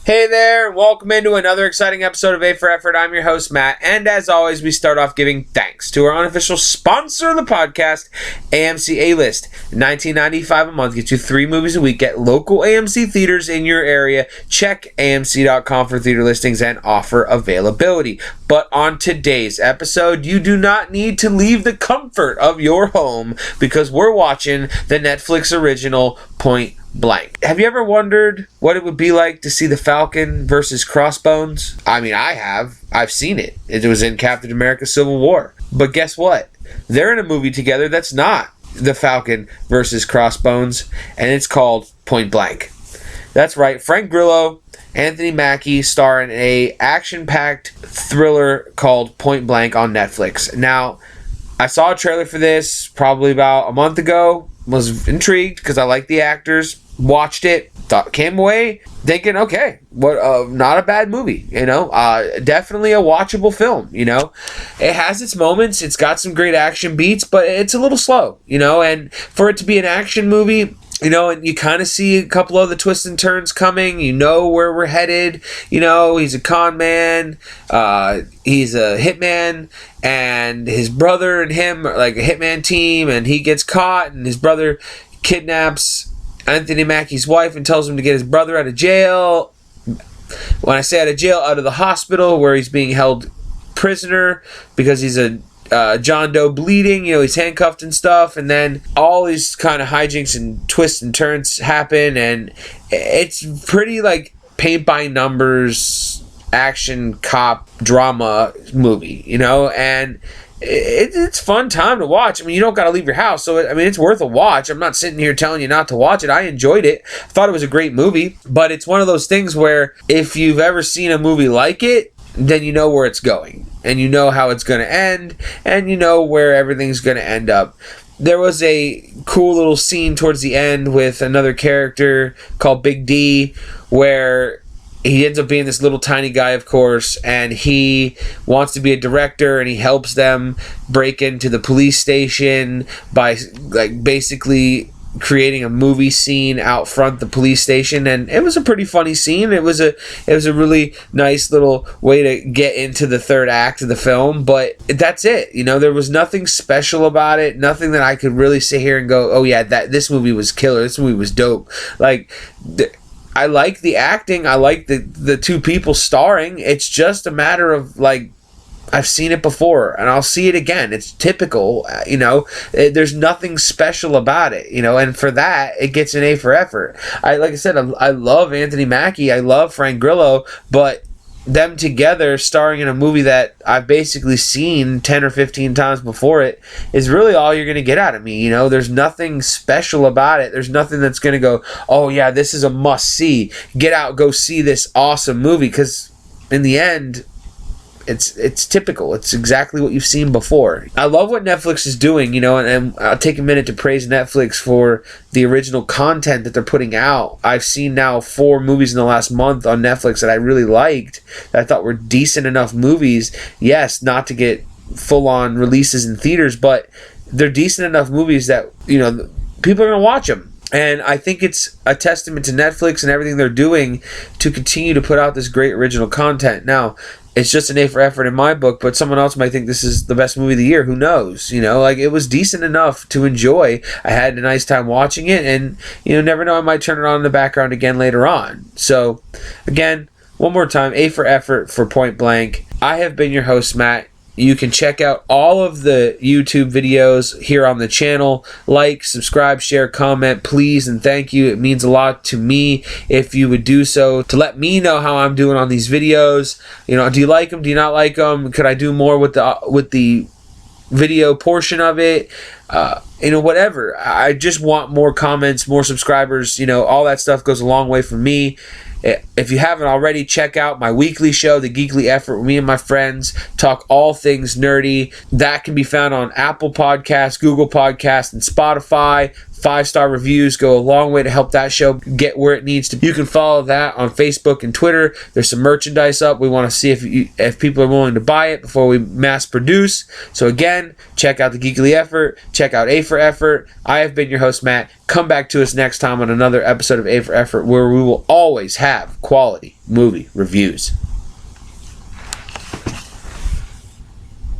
Hey there, welcome into another exciting episode of A for Effort. I'm your host, Matt, and as always, we start off giving thanks to our unofficial sponsor of the podcast, AMC A-List. $19.95 a month gets you 3 movies a week at local AMC theaters in your area. Check AMC.com for theater listings and offer availability. But on today's episode, you do not need to leave the comfort of your home because we're watching the Netflix original Point Blank. Have you ever wondered what it would be like to see the Falcon versus Crossbones? I mean, I have. I've seen it. It was in Captain America Civil War. But guess what? They're in a movie together that's not the Falcon versus Crossbones, and it's called Point Blank. That's right. Frank Grillo, Anthony Mackie star in a action-packed thriller called Point Blank on Netflix. Now, I saw a trailer for this probably about a month ago. Was intrigued because I like the actors. Watched it. Came away thinking, okay, not a bad movie. Definitely a watchable film. It has its moments. It's got some great action beats, but it's a little slow. And for it to be an action movie, and you kind of see a couple of the twists and turns coming. Where we're headed. He's a con man. He's a hitman. And his brother and him are like a hitman team. And he gets caught. And his brother kidnaps Anthony Mackie's wife and tells him to get his brother out of jail. When I say out of jail, out of the hospital where he's being held prisoner because he's a John Doe bleeding, he's handcuffed and stuff, and then all these kind of hijinks and twists and turns happen, and it's pretty like paint by numbers action cop drama movie, and it's fun time to watch. I mean, you don't got to leave your house, so it's worth a watch. I'm not sitting here telling you not to watch it. I enjoyed it. I thought it was a great movie, but it's one of those things where if you've ever seen a movie like it, then you know where it's going, and you know how it's going to end, and you know where everything's going to end up. There was a cool little scene towards the end with another character called Big D, where he ends up being this little tiny guy, of course, and he wants to be a director, and he helps them break into the police station by basically creating a movie scene out front the police station, and it was a pretty funny scene. It was a really nice little way to get into the third act of the film, but that's it. There was nothing special about it, nothing that I could really sit here and go, oh yeah, this movie was killer, this movie was dope. I like the acting, I like the two people starring. It's just a matter of I've seen it before, and I'll see it again. It's typical, there's nothing special about it, and for that, it gets an A for effort. I love Anthony Mackie, I love Frank Grillo, but them together starring in a movie that I've basically seen 10 or 15 times before it is really all you're going to get out of me. There's nothing special about it. There's nothing that's going to go, oh yeah, this is a must see. Get out, go see this awesome movie, because in the end, it's typical. It's exactly what you've seen before. I love what Netflix is doing, and I'll take a minute to praise Netflix for the original content that they're putting out. I've seen now 4 movies in the last month on Netflix that I really liked, that I thought were decent enough movies. Yes, not to get full-on releases in theaters, but they're decent enough movies that, people are going to watch them. And I think it's a testament to Netflix and everything they're doing to continue to put out this great original content. Now, it's just an A for effort in my book, but someone else might think this is the best movie of the year. Who knows? It was decent enough to enjoy. I had a nice time watching it, and, never know, I might turn it on in the background again later on. So, again, one more time, A for effort for Point Blank. I have been your host, Matt. You can check out all of the YouTube videos here on the channel. Like, subscribe, share, comment, please, and thank you. It means a lot to me if you would do so, to let me know how I'm doing on these videos. Do you like them? Do you not like them? Could I do more with the video portion of it? Whatever. I just want more comments, more subscribers. All that stuff goes a long way for me. If you haven't already, check out my weekly show, The Geekly Effort, where me and my friends talk all things nerdy. That can be found on Apple Podcasts, Google Podcasts, and Spotify. 5-star reviews go a long way to help that show get where it needs to. You can follow that on Facebook and Twitter. There's some merchandise up. We want to see if people are willing to buy it before we mass produce. So again, check out the Geekly Effort. Check out A for Effort. I have been your host, Matt. Come back to us next time on another episode of A for Effort, where we will always have quality movie reviews.